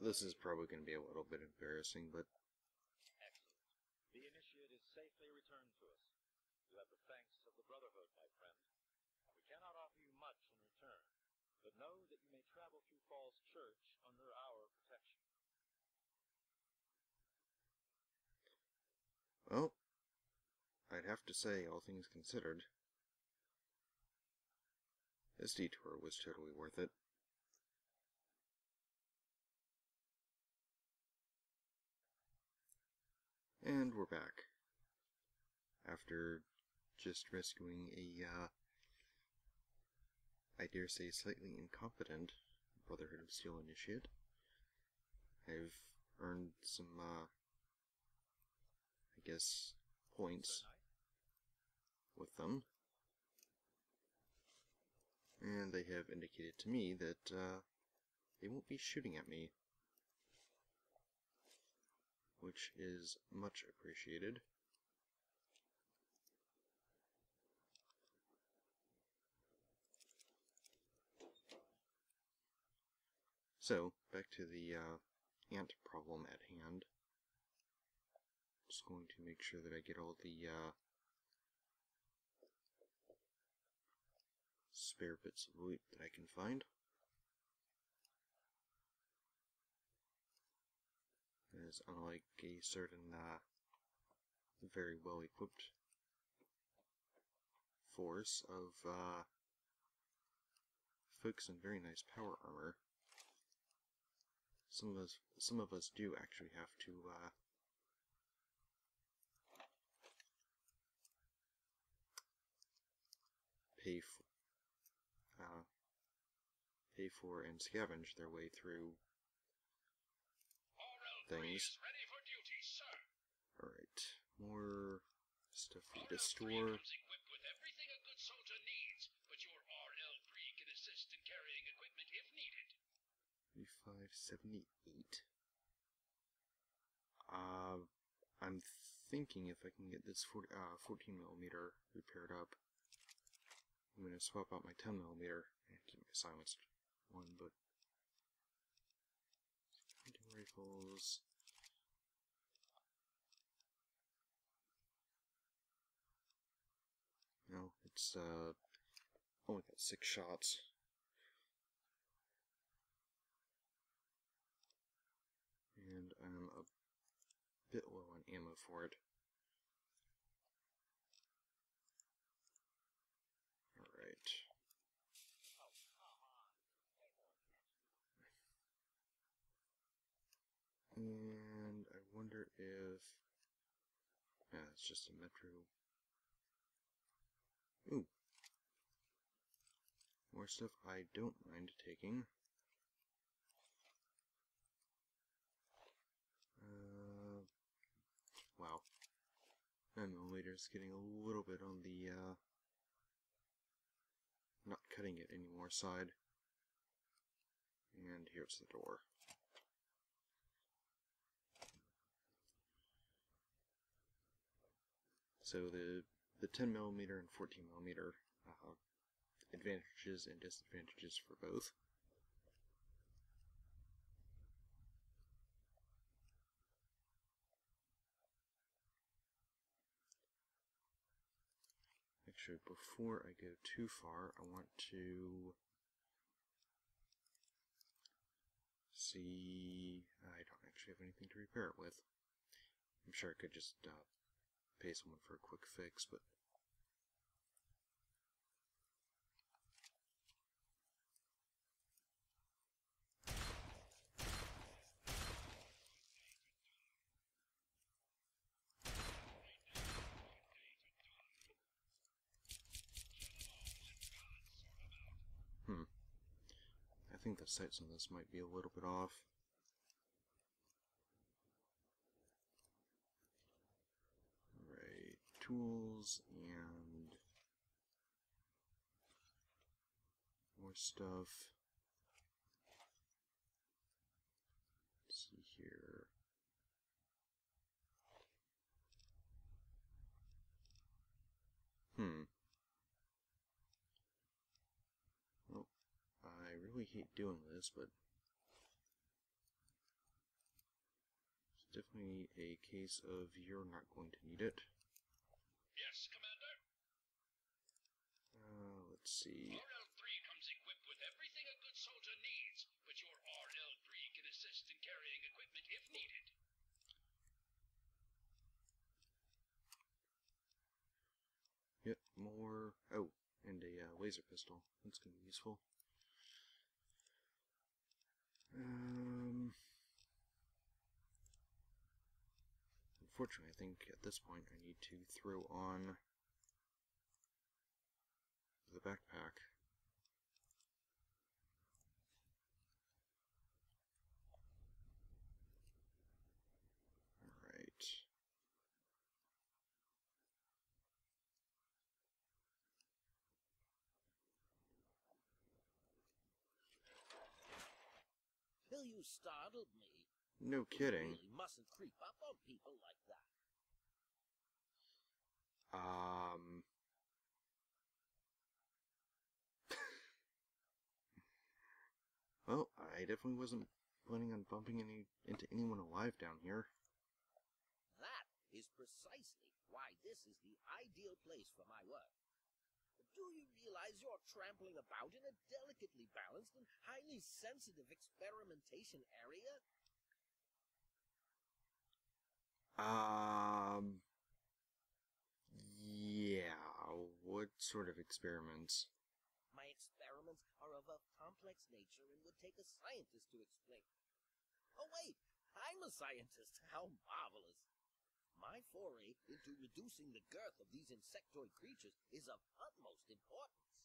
This is probably going to be a little bit embarrassing, but... Excellent. The initiate is safely returned to us. You have the thanks of the Brotherhood, my friend. We cannot offer you much in return, but know that you may travel through Falls Church under our protection. Well, I'd have to say, all things considered, this detour was totally worth it. And we're back. After just rescuing a, I dare say, slightly incompetent Brotherhood of Steel initiate, I've earned some, I guess, points with them. And they have indicated to me that they won't be shooting at me, which is much appreciated. So, back to the ant problem at hand. Just going to make sure that I get all the spare bits of loot that I can find. As unlike a certain very well equipped force of folks in very nice power armor, some of us do actually have to pay for and scavenge their way through things. Ready for duty, sir. Alright, more stuff for me to RL3 store. comes equipped with everything a good soldier needs, but your RL3 can assist in carrying equipment if needed. 3578. I'm thinking if I can get this 14mm repaired up, I'm going to swap out my 10mm and keep my silenced one, but hunting rifles. No, it's only got 6 shots. And I'm a bit low on ammo for it. Alright. And I wonder if... yeah, it's just a metro. Ooh. More stuff I don't mind taking. Wow. My millimeter's getting a little bit on the, not cutting it anymore side. And here's the door. So the 10mm and 14mm advantages and disadvantages for both. Actually, before I go too far, I want to see... I don't actually have anything to repair it with. I'm sure I could just pay someone for a quick fix, but... I think the sights on this might be a little bit off. Alright, tools and more stuff. Let's see here. Well, I really hate doing this, but definitely a case of you're not going to need it. Yes, Commander. Let's see. RL-3 comes equipped with everything a good soldier needs, but your RL-3 can assist in carrying equipment if needed. Yep, more. Oh, and a laser pistol. That's going to be useful. Unfortunately, I think at this point I need to throw on the backpack. Alright. Bill, you startled me. No kidding. You really mustn't creep up on people like that. Well, I definitely wasn't planning on bumping into anyone alive down here. That is precisely why this is the ideal place for my work. Do you realize you're trampling about in a delicately balanced and highly sensitive experimentation area? Yeah, what sort of experiments? My experiments are of a complex nature and would take a scientist to explain. Oh wait, I'm a scientist. How marvelous. My foray into reducing the girth of these insectoid creatures is of utmost importance.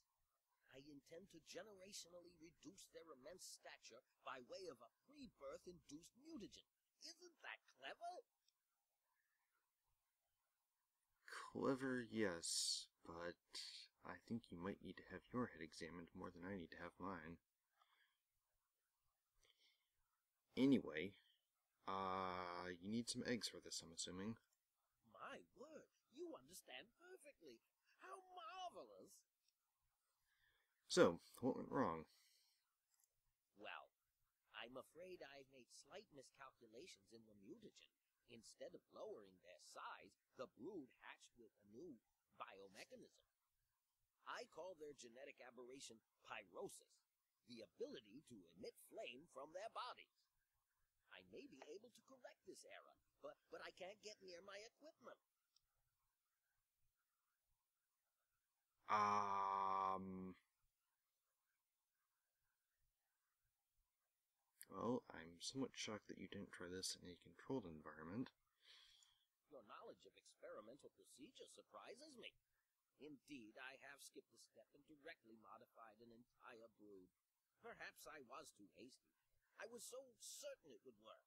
I intend to generationally reduce their immense stature by way of a pre-birth induced mutagen. Isn't that clever? Clever, yes, but I think you might need to have your head examined more than I need to have mine. Anyway, you need some eggs for this, I'm assuming. My word, you understand perfectly. How marvelous! So, what went wrong? Well, I'm afraid I've made slight miscalculations in the mutagen. Instead of lowering their size, the brood hatched with a new biomechanism. I call their genetic aberration pyrosis, the ability to emit flame from their bodies. I may be able to correct this error, but I can't get near my equipment. Well, I'm somewhat shocked that you didn't try this in a controlled environment. Your knowledge of experimental procedure surprises me. Indeed, I have skipped a step and directly modified an entire brood. Perhaps I was too hasty. I was so certain it would work.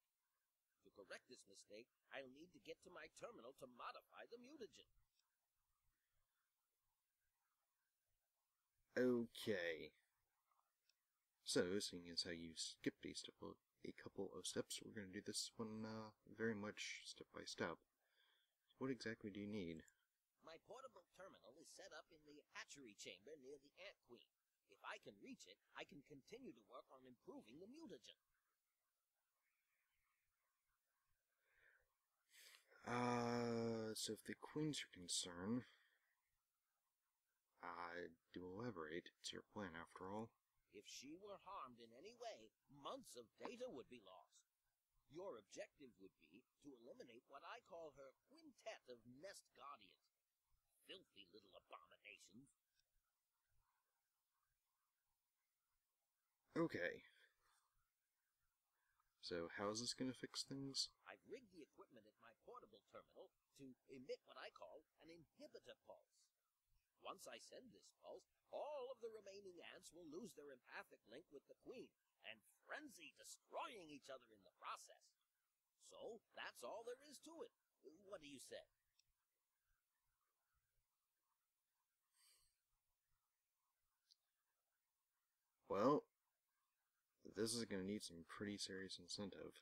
To correct this mistake, I'll need to get to my terminal to modify the mutagen. Okay. So, seeing as how you skipped a couple of steps, we're going to do this one very much step by step. What exactly do you need? My portable terminal is set up in the hatchery chamber near the Ant Queen. If I can reach it, I can continue to work on improving the mutagen. So if the Queen's your concern, do elaborate. It's your plan after all. If she were harmed in any way, months of data would be lost. Your objective would be to eliminate what I call her quintet of nest guardians. Filthy little abominations. Okay. So how is this going to fix things? I've rigged the equipment at my portable terminal to emit what I call an inhibitor pulse. Once I send this pulse, all of the remaining ants will lose their empathic link with the Queen and frenzy, destroying each other in the process. So, that's all there is to it. What do you say? Well, this is going to need some pretty serious incentive.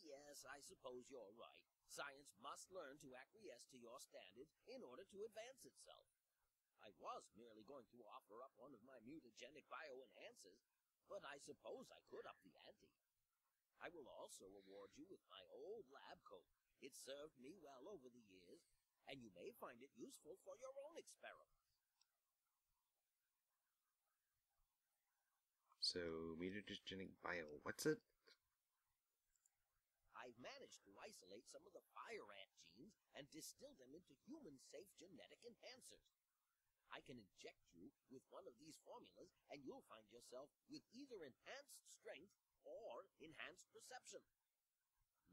Yes, I suppose you're right. Science must learn to acquiesce to your standards in order to advance itself. I was merely going to offer up one of my mutagenic bioenhancers, but I suppose I could up the ante. I will also award you with my old lab coat. It served me well over the years, and you may find it useful for your own experiments. So, mutagenic bio, what's it? I've managed to isolate some of the fire ant genes and distill them into human-safe genetic enhancers. I can inject you with one of these formulas, and you'll find yourself with either enhanced strength or enhanced perception.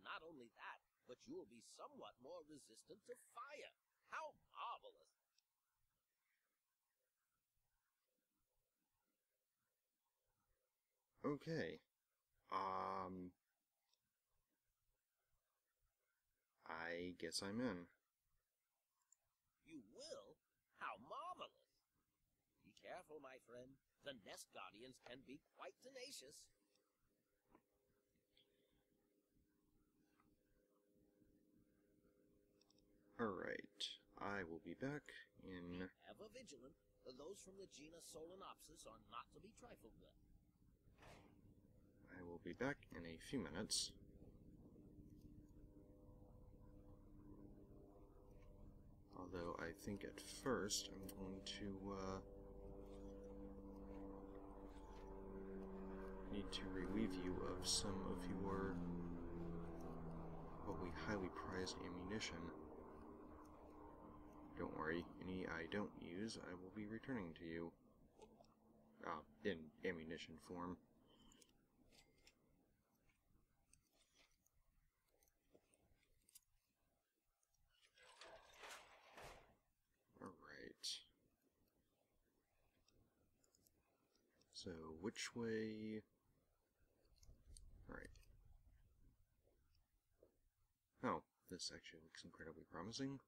Not only that, but you'll be somewhat more resistant to fire. How marvelous! Okay. I guess I'm in. You will? How marvelous! Be careful, my friend. The Nest Guardians can be quite tenacious. Alright. I will be back in... Ever vigilant, those from the genus Solenopsis are not to be trifled with. I will be back in a few minutes. Although I think at first I'm going to need to relieve you of some of your probably highly prized ammunition. Don't worry, any I don't use I will be returning to you. In ammunition form. Alright. So, which way... Alright. Oh, this actually looks incredibly promising.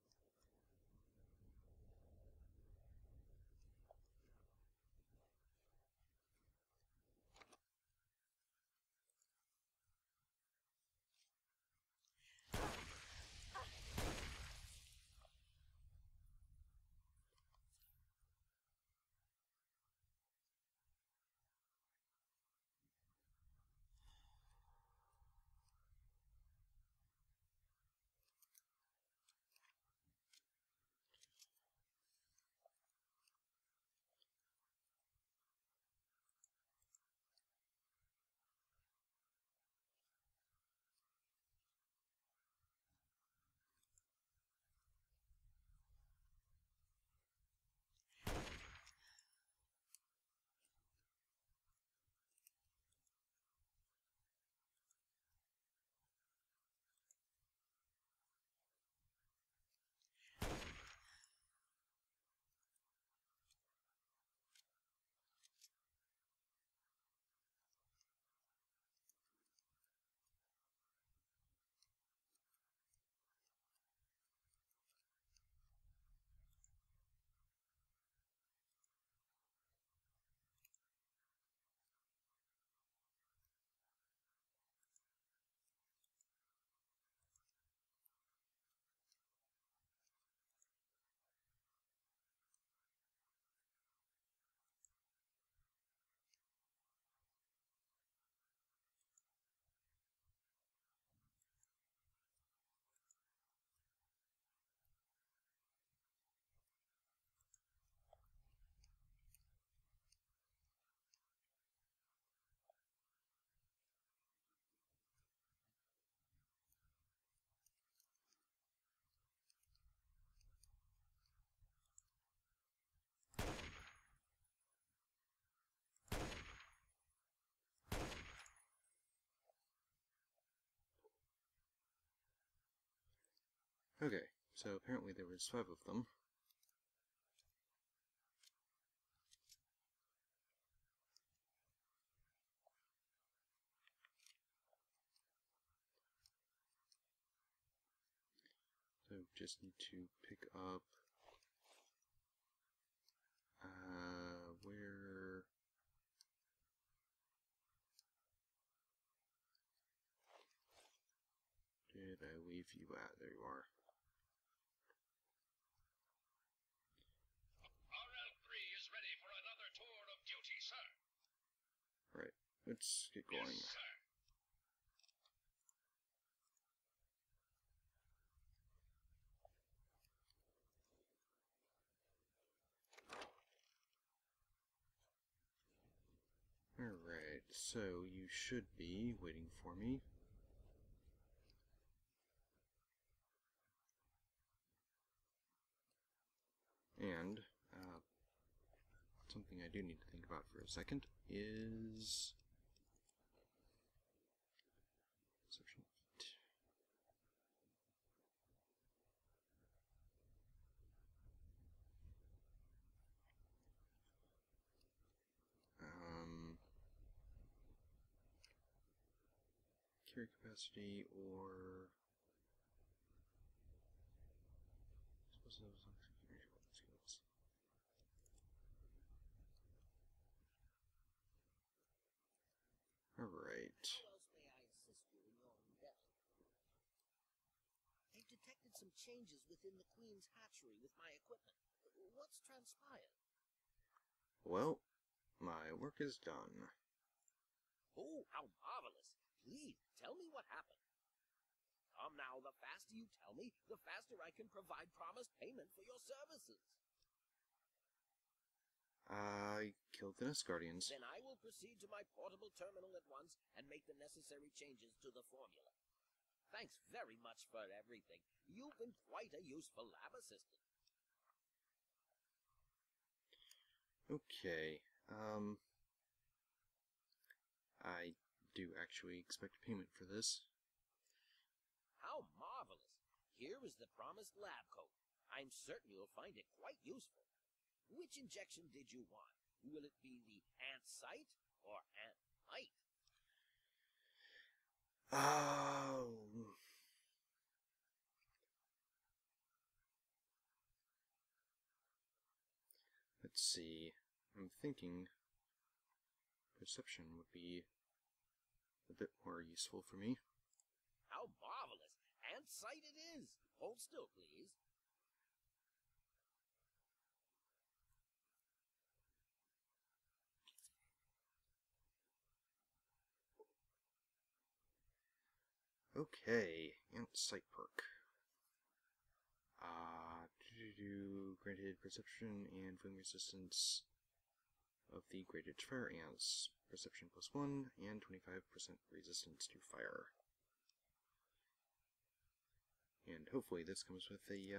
Okay, so apparently there was 5 of them. So just need to pick up where did I leave you at? There you are. RL3 is ready for another tour of duty, sir. Right, let's get going. Yes, sir. so you should be waiting for me. And something I do need to think about for a second is perception. Carry capacity, or skills. Alright. How else may I assist you in your endeavor? I've detected some changes within the Queen's hatchery with my equipment. What's transpired? Well, my work is done. Oh, how marvelous! Please, tell me what happened. Come now, the faster you tell me, the faster I can provide promised payment for your services. I killed the Nest Guardians. Then I will proceed to my portable terminal at once and make the necessary changes to the formula. Thanks very much for everything. You've been quite a useful lab assistant. Okay, I do actually expect payment for this. How marvelous! Here is the promised lab coat. I'm certain you'll find it quite useful. Which injection did you want? Will it be the ant-site or ant-mite? Oh. Let's see. I'm thinking perception would be a bit more useful for me. How marvelous! Ant-site it is! Hold still, please. Okay, ant-site perk. Granted perception and foam resistance of the graded fire ants. Perception +1 and 25% resistance to fire. And hopefully this comes with a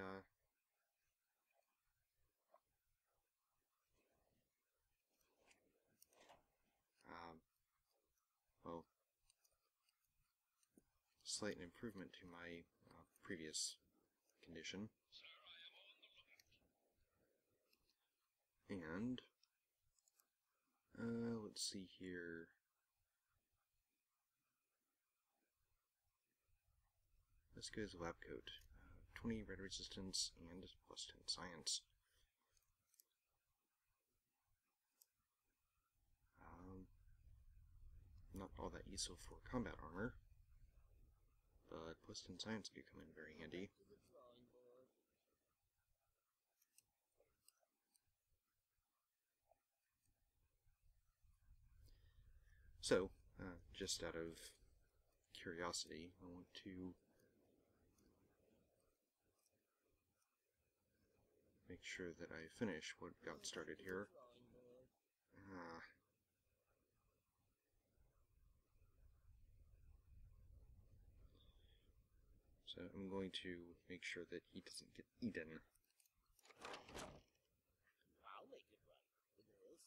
well, slight improvement to my previous condition. Sir, I am on the And lookout. let's see here. This goes lab coat. 20 red resistance and +10 science. Not all that useful for combat armor, but +10 science do come in very handy. To the drawing board. So, just out of curiosity, I want to make sure that I finish what got started here. So I'm going to make sure that he doesn't get eaten. I'll make it right with this.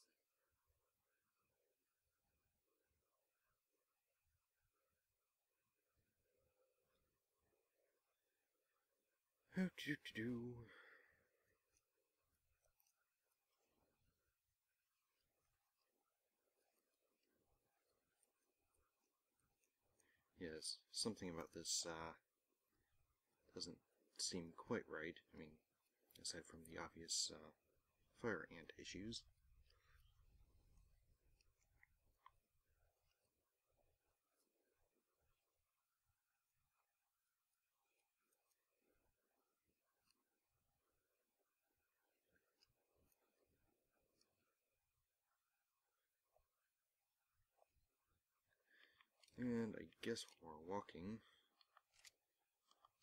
Yes, something about this doesn't seem quite right. I mean, aside from the obvious fire ant issues. And I guess while we're walking,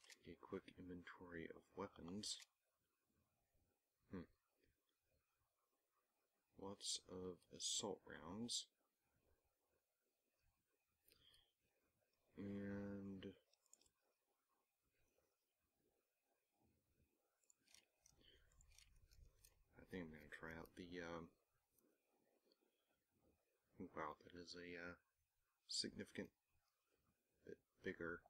take a quick inventory of weapons. Lots of assault rounds. And I think I'm going to try out the, wow, that is a significant bit bigger.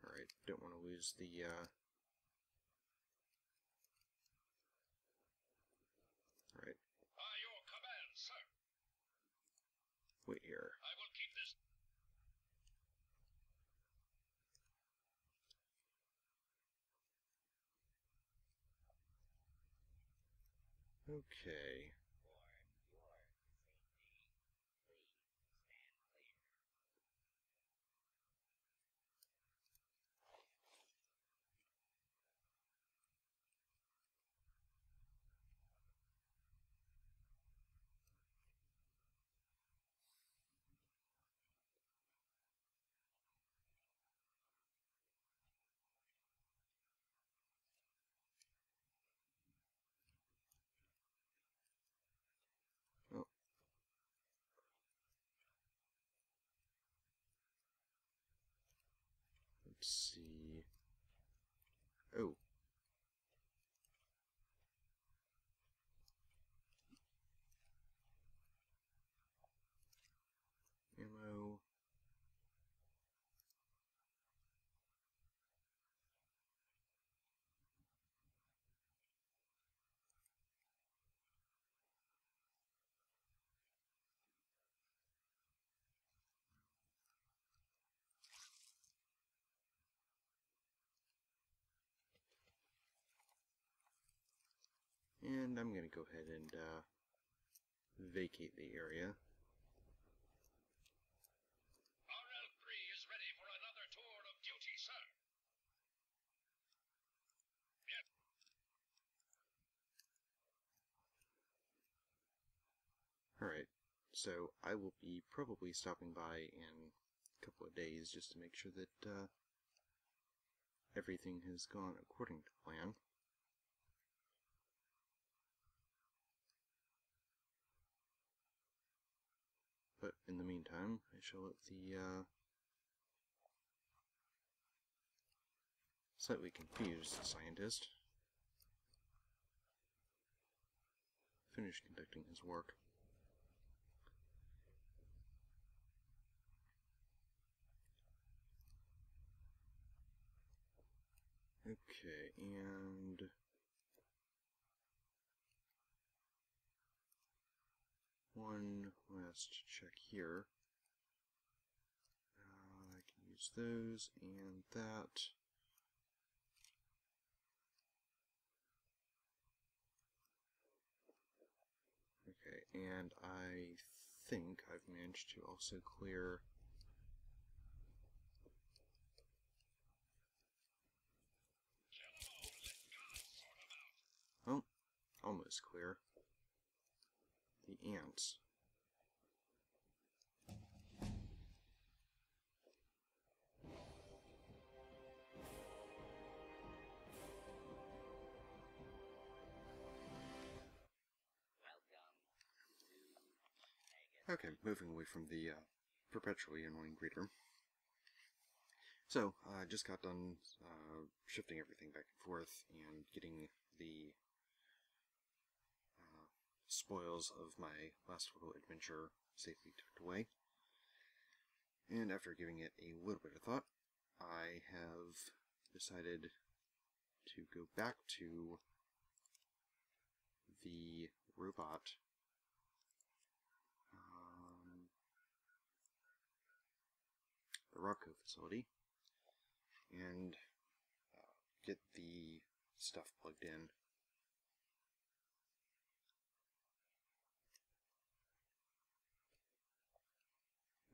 Alright, don't want to lose the, Alright. Your command, sir. Wait here. I will keep this. Okay. Oh. Let's see. Oh. Ammo. And I'm going to go ahead and vacate the area. RL3 is ready for another tour of duty, sir. Yep. Alright, so I will be probably stopping by in a couple of days just to make sure that everything has gone according to plan. But in the meantime, I shall let the slightly confused scientist finish conducting his work. Okay, and one last check here. I can use those and that. Okay, and I think I've managed to also clear oh, almost clear the ants. Okay, moving away from the perpetually annoying greeter. So, I just got done shifting everything back and forth and getting the spoils of my last little adventure safely tucked away. And after giving it a little bit of thought, I have decided to go back to the robot the Robco facility and get the stuff plugged in.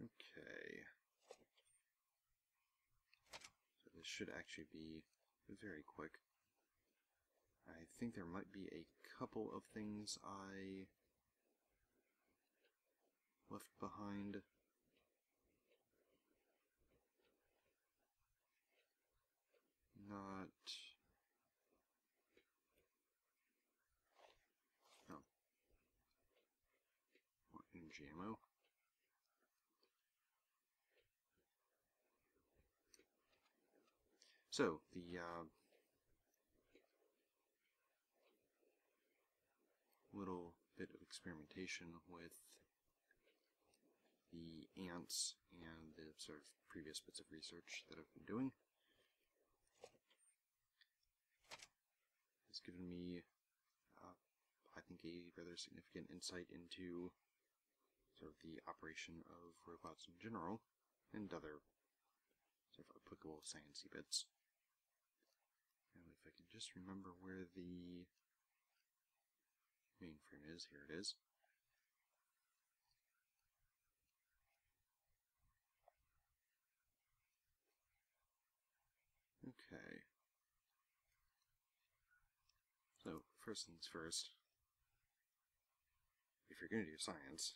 Okay. So this should actually be very quick. I think there might be a couple of things I left behind. Not energy ammo. So, the little bit of experimentation with the ants and the sort of previous bits of research that I've been doing has given me, I think, a rather significant insight into sort of the operation of robots in general and other sort of applicable sciencey bits. And if I can just remember where the mainframe is, here it is. Okay. So, first things first, if you're going to do science,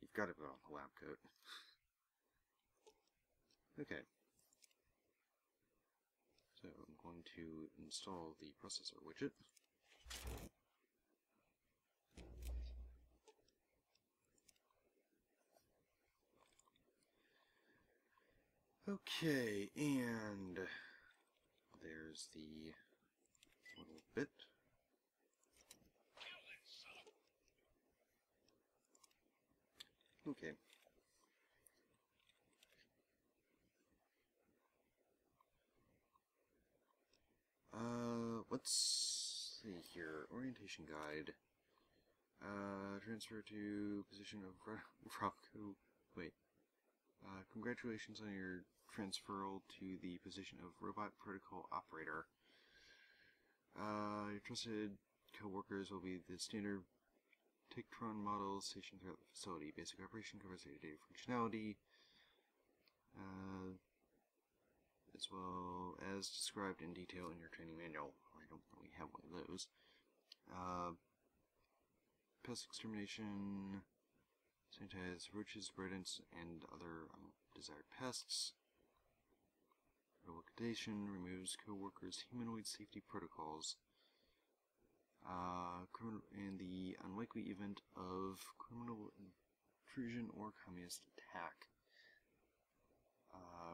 you've got to put on the lab coat. Okay. So, I'm going to install the processor widget. Okay, and there's the little bit. Okay. Let's see here. Orientation guide. Transfer to position of Robco. Wait. Congratulations on your transferal to the position of Robot Protocol Operator. Your trusted co-workers will be the standard Tictron model stationed throughout the facility. Basic operation covers day-to-day functionality, as well as described in detail in your training manual. I don't really have one of those. Pest extermination, sanitize roaches, rodents, and other undesired pests. Liquidation removes co-workers' humanoid safety protocols. In the unlikely event of criminal intrusion or communist attack.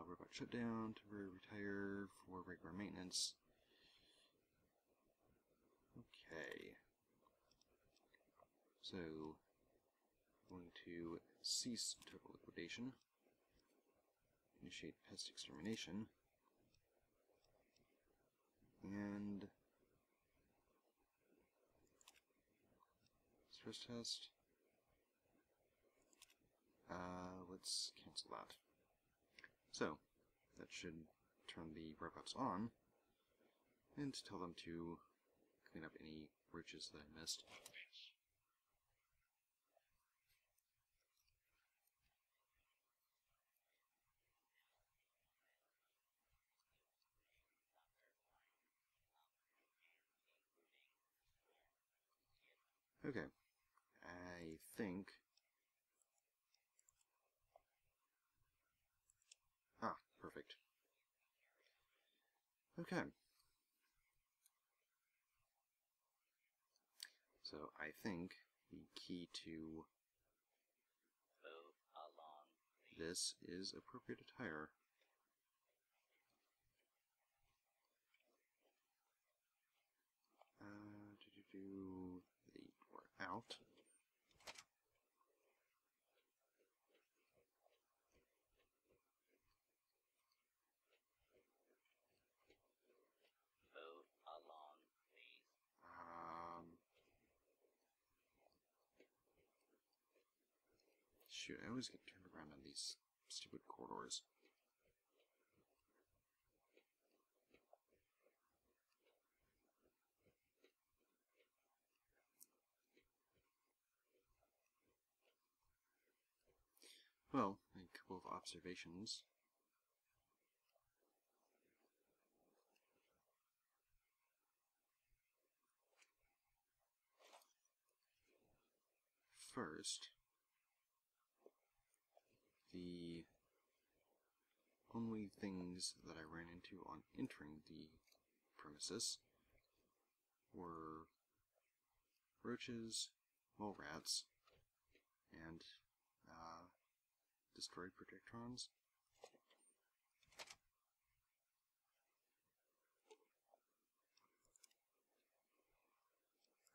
Robot shutdown, temporary retire for regular maintenance. Okay. So, going to cease total liquidation. Initiate pest extermination. And stress test. Let's cancel that. So, that should turn the robots on, and tell them to clean up any roaches that I missed. Okay, I think... Ah, perfect. Okay. So, I think the key to this is appropriate attire. The door out. Shoot, I always get turned around on these stupid corridors. Well, a couple of observations. First, the only things that I ran into on entering the premises were roaches mole rats and destroy Protectrons.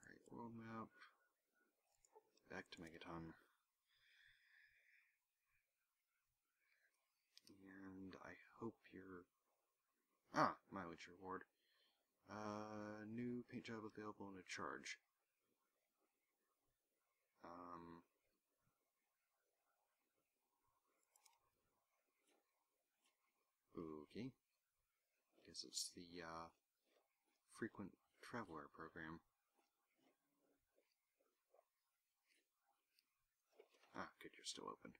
Alright, world map. Back to Megaton. And I hope you're... Ah! Mileage reward. New paint job available in a charge. Okay. Guess it's the, frequent traveler program. Ah, good, you're still open.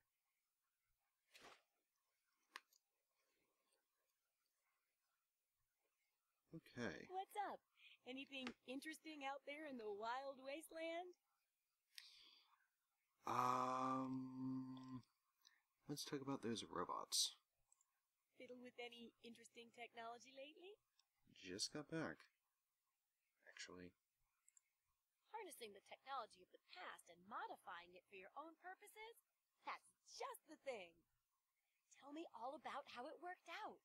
Okay. What's up? Anything interesting out there in the wild wasteland? Let's talk about those robots. Fiddled with any interesting technology lately? Just got back. Actually. Harnessing the technology of the past and modifying it for your own purposes? That's just the thing. Tell me all about how it worked out.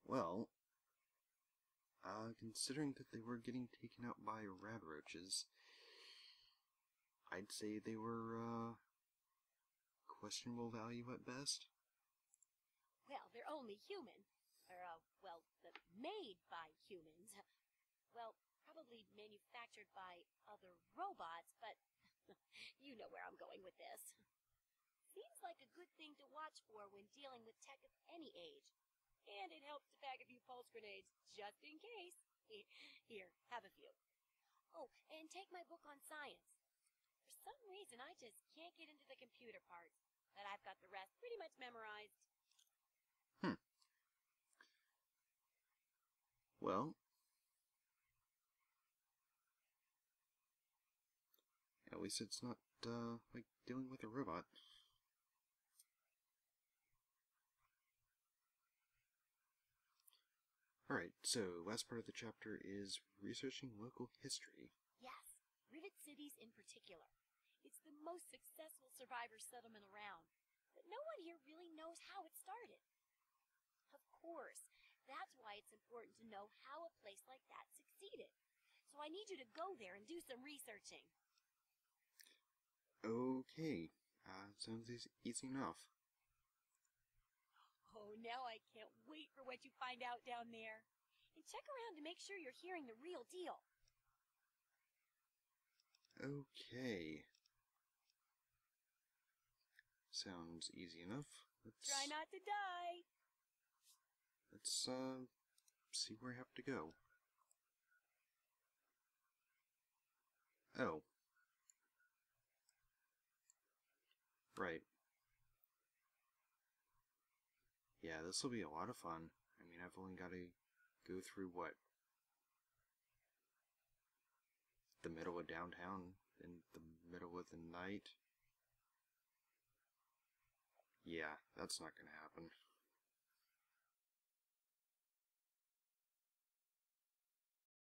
Well, considering that they were getting taken out by Radroaches, I'd say they were, questionable value at best. Well, they're only human. Or, made by humans. Well, probably manufactured by other robots, but you know where I'm going with this. Seems like a good thing to watch for when dealing with tech of any age. And it helps to pack a few pulse grenades, just in case. Here, have a few. Oh, and take my book on science. For some reason, I just can't get into the computer parts, but I've got the rest pretty much memorized. Well, at least it's not, like dealing with a robot. Alright, so last part of the chapter is researching local history. Yes, Rivet Cities in particular. It's the most successful survivor settlement around, but no one here really knows how it started. Of course, that's why it's important to know how a place like that succeeded. So I need you to go there and do some researching. Okay, sounds easy enough. Oh, now I can't wait for what you find out down there. And check around to make sure you're hearing the real deal. Okay. Sounds easy enough. Try not to die. Let's, see where I have to go. Oh. Right. Yeah, this will be a lot of fun. I mean, I've only got to go through, what? The middle of downtown in the middle of the night? Yeah, that's not gonna happen.